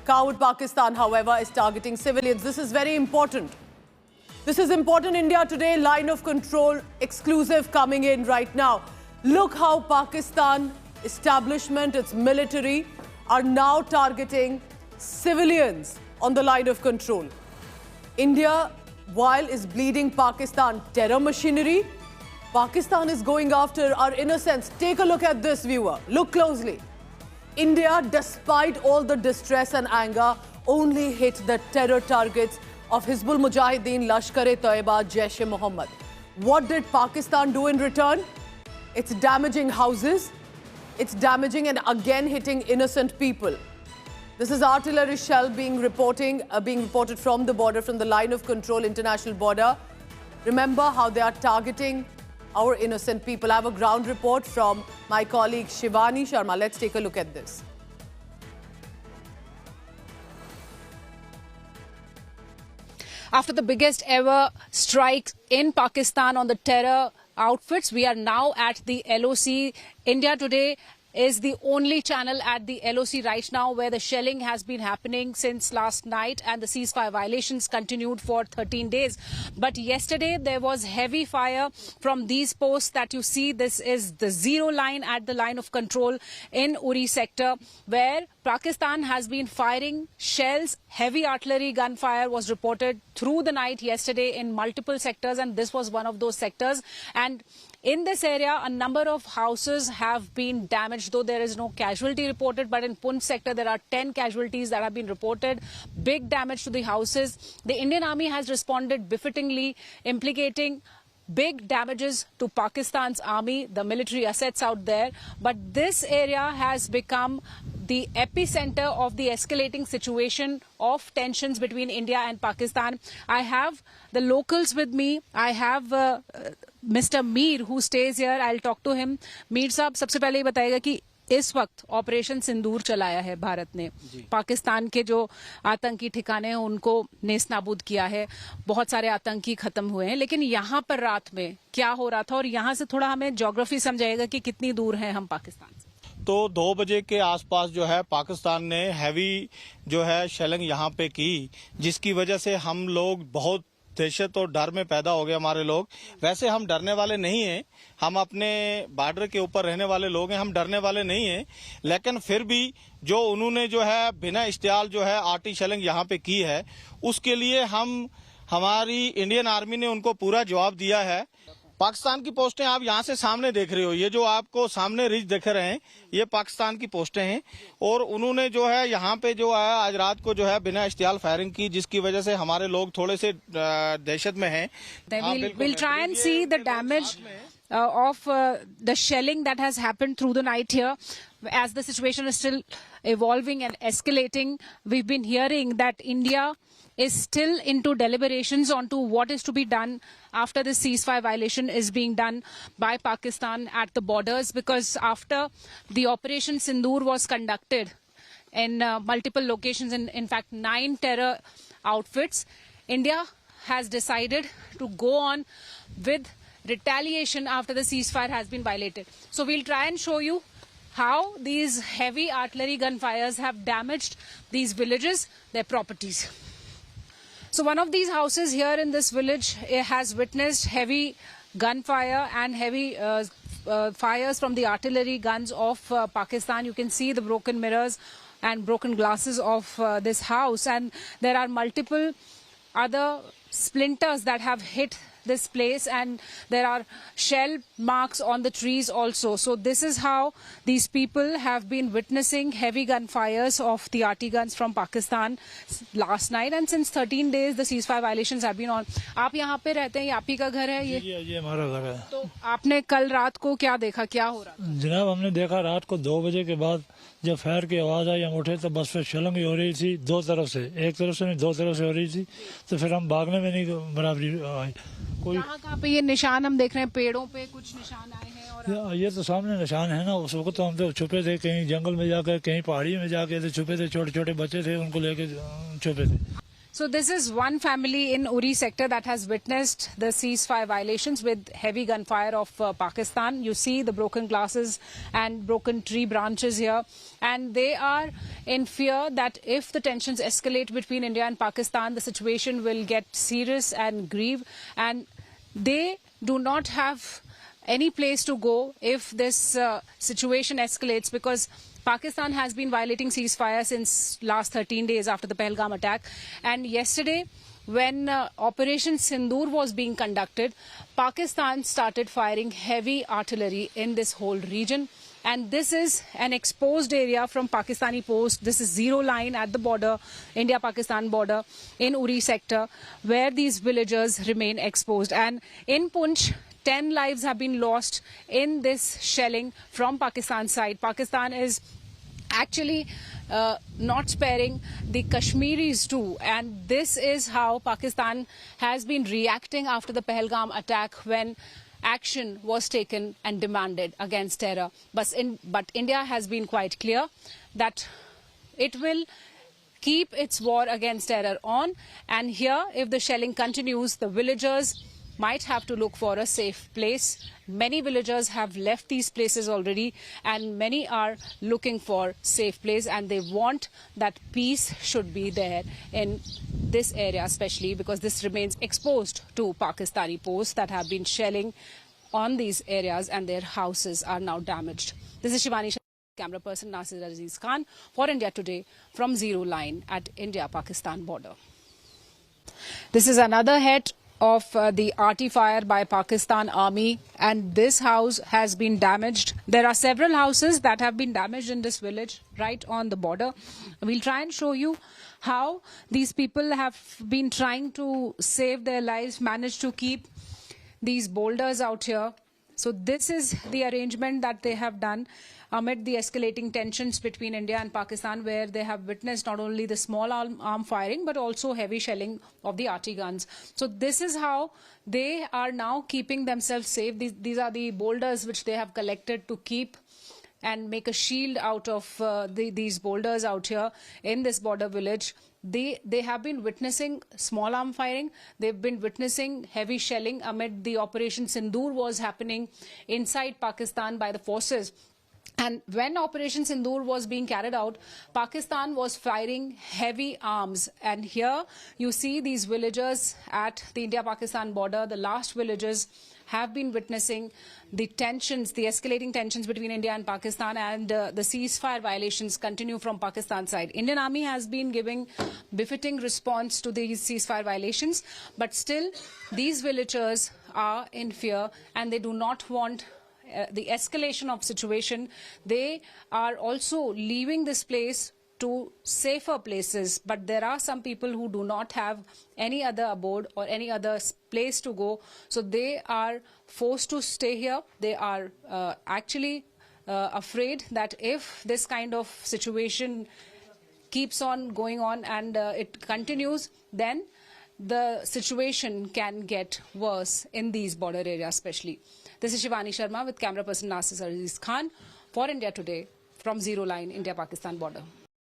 Coward Pakistan, however, is targeting civilians. This is very important. This is important. India Today, line of control, exclusive coming in right now. Look how Pakistan establishment, its military, are now targeting civilians on the line of control. India, while is bleeding Pakistan terror machinery, Pakistan is going after our innocents. Take a look at this, viewer. Look closely. India, despite all the distress and anger, only hit the terror targets of Hizbul Mujahideen, Lashkar-e-Taiba, Jaish-e-Mohammed. What did Pakistan do in return? It's damaging houses. It's damaging and again hitting innocent people. This is artillery shell being reported from the border, from the line of control, international border. Remember how they are targeting our innocent people. I have a ground report from my colleague Shivani Sharma. Let's take a look at this. After the biggest ever strike in Pakistan on the terror outfits, we are now at the LOC. India Today is the only channel at the LOC right now where the shelling has been happening since last night and the ceasefire violations continued for 13 days. But yesterday there was heavy fire from these posts that you see. This is the zero line at the line of control in Uri sector, where Pakistan has been firing shells. Heavy artillery gunfire was reported through the night yesterday in multiple sectors, and this was one of those sectors. And in this area, a number of houses have been damaged, though there is no casualty reported. But in Poonch sector, there are 10 casualties that have been reported. Big damage to the houses. The Indian Army has responded befittingly, implicating big damages to Pakistan's army, the military assets out there. But this area has become the epicenter of the escalating situation of tensions between India and Pakistan. I have the locals with me. I have Mr. Mir, who stays here. I'll talk to him. Mir साहब, सबसे पहले ये बताएगा कि इस वक्त operation सिंदूर चलाया है भारत ने, पाकिस्तान के जो आतंकी ठिकाने हैं उनको नेस्त नाबूद किया है, बहुत सारे आतंकी खत्म हुए हैं, लेकिन यहाँ पर रात में क्या हो रहा था और यहाँ से थोड़ा हमें ज्योग्राफी समझाएगा कि कितनी दूर हैं हम पाकिस्तान से। तो 2 बजे के आसपास जो है पाकिस्तान ने हैवी जो है शेलिंग यहाँ पे की, जिसकी वजह से हम लोग बहुत दहशत और डर में पैदा हो गए हमारे लोग। वैसे हम डरने वाले नहीं हैं, हम अपने बॉर्डर के ऊपर रहने वाले लोग हैं, हम डरने वाले नहीं हैं, लेकिन फिर भी जो उन्होंने जो है बिना इश्तियाल जो है आर्टी शेलिंग यहाँ पे की है, उसके लिए हमारी इंडियन आर्मी ने उनको पूरा जवाब दिया है। पाकिस्तान की पोस्टें आप यहाँ से सामने देख रहे हो, ये जो आपको सामने रिज दिख रहे हैं ये पाकिस्तान की पोस्टें हैं, और उन्होंने जो है यहाँ पे जो है आज रात को जो है बिना इश्तियाल फायरिंग की, जिसकी वजह से हमारे लोग थोड़े से दहशत में हैं। We'll try and see the damage of the shelling that has happened through the night here. As the situation is still evolving and escalating, we've been hearing that India is still into deliberations onto what is to be done after the ceasefire violation is being done by Pakistan at the borders, because after the Operation Sindoor was conducted in multiple locations, in fact 9 terror outfits, India has decided to go on with retaliation after the ceasefire has been violated. So we'll try and show you how these heavy artillery gunfires have damaged these villages, their properties. So one of these houses here in this village has witnessed heavy gunfire and heavy fires from the artillery guns of Pakistan. You can see the broken mirrors and broken glasses of this house, and there are multiple other splinters that have hit this place, and there are shell marks on the trees also. So this is how these people have been witnessing heavy gunfires of the RT guns from Pakistan last night, and since 13 days the ceasefire violations have been on. आप यहाँ पे रहते हैं, आप ही का घर है ये? ये हमारा घर है। तो आपने कल रात को क्या देखा, क्या हो रहा था? जनाब हमने देखा रात को 2 बजे के बाद जब फायर की आवाज आई, हम उठे तो बस पे शेलिंग हो रही थी 2 तरफ से, एक तरफ से नहीं 2 तरफ से हो रही थी, तो फिर हम भागने में नहीं बराबरी आई। कोई कहाँ पे ये निशान हम देख रहे हैं, पेड़ों पे कुछ निशान आए हैं? और ये तो सामने निशान है ना, उस वक्त तो हम तो छुपे थे, कहीं जंगल में जाकर, कहीं पहाड़ी में जाके थे, छुपे थे, छोटे छोटे बच्चे थे उनको लेके छुपे थे। So this is one family in Uri sector that has witnessed the ceasefire violations with heavy gunfire of Pakistan. You see the broken glasses and broken tree branches here. And they are in fear that if the tensions escalate between India and Pakistan, the situation will get serious and grave. And they do not have any place to go if this situation escalates, because Pakistan has been violating ceasefire since last 13 days after the Pahalgam attack. And yesterday, when Operation Sindoor was being conducted, Pakistan started firing heavy artillery in this whole region. And this is an exposed area from Pakistani post. This is zero line at the border, India-Pakistan border in Uri sector, where these villagers remain exposed. And in Poonch, 10 lives have been lost in this shelling from Pakistan's side. Pakistan is actually not sparing the Kashmiris too. And this is how Pakistan has been reacting after the Pahalgam attack, when action was taken and demanded against terror. But India has been quite clear that it will keep its war against terror on. And here, if the shelling continues, the villagers might have to look for a safe place. Many villagers have left these places already, and many are looking for safe place, and they want that peace should be there in this area, especially because this remains exposed to Pakistani posts that have been shelling on these areas, and their houses are now damaged. This is Shivani Sharma, camera person Nasir Aziz Khan for India Today from Zero Line at India-Pakistan border. This is another hit of the arty fire by Pakistan Army, and this house has been damaged. There are several houses that have been damaged in this village right on the border. We'll try and show you how these people have been trying to save their lives, managed to keep these boulders out here. So this is the arrangement that they have done amid the escalating tensions between India and Pakistan, where they have witnessed not only the small arm firing but also heavy shelling of the arty guns. So this is how they are now keeping themselves safe. These are the boulders which they have collected to keep and make a shield out of these boulders out here in this border village. They have been witnessing small arm firing. They've been witnessing heavy shelling amid the Operation Sindoor was happening inside Pakistan by the forces. And when Operation Sindoor was being carried out, Pakistan was firing heavy arms. And here you see these villagers at the India-Pakistan border. The last villagers have been witnessing the tensions, the escalating tensions between India and Pakistan, and the ceasefire violations continue from Pakistan's side. Indian Army has been giving befitting response to these ceasefire violations, but still these villagers are in fear, and they do not want the escalation of situation. They are also leaving this place to safer places, but there are some people who do not have any other abode or any other place to go, so they are forced to stay here. They are actually afraid that if this kind of situation keeps on going on and it continues, then the situation can get worse in these border areas especially. This is Shivani Sharma with camera person Nasir Aziz Khan for India Today from Zero Line, India-Pakistan border.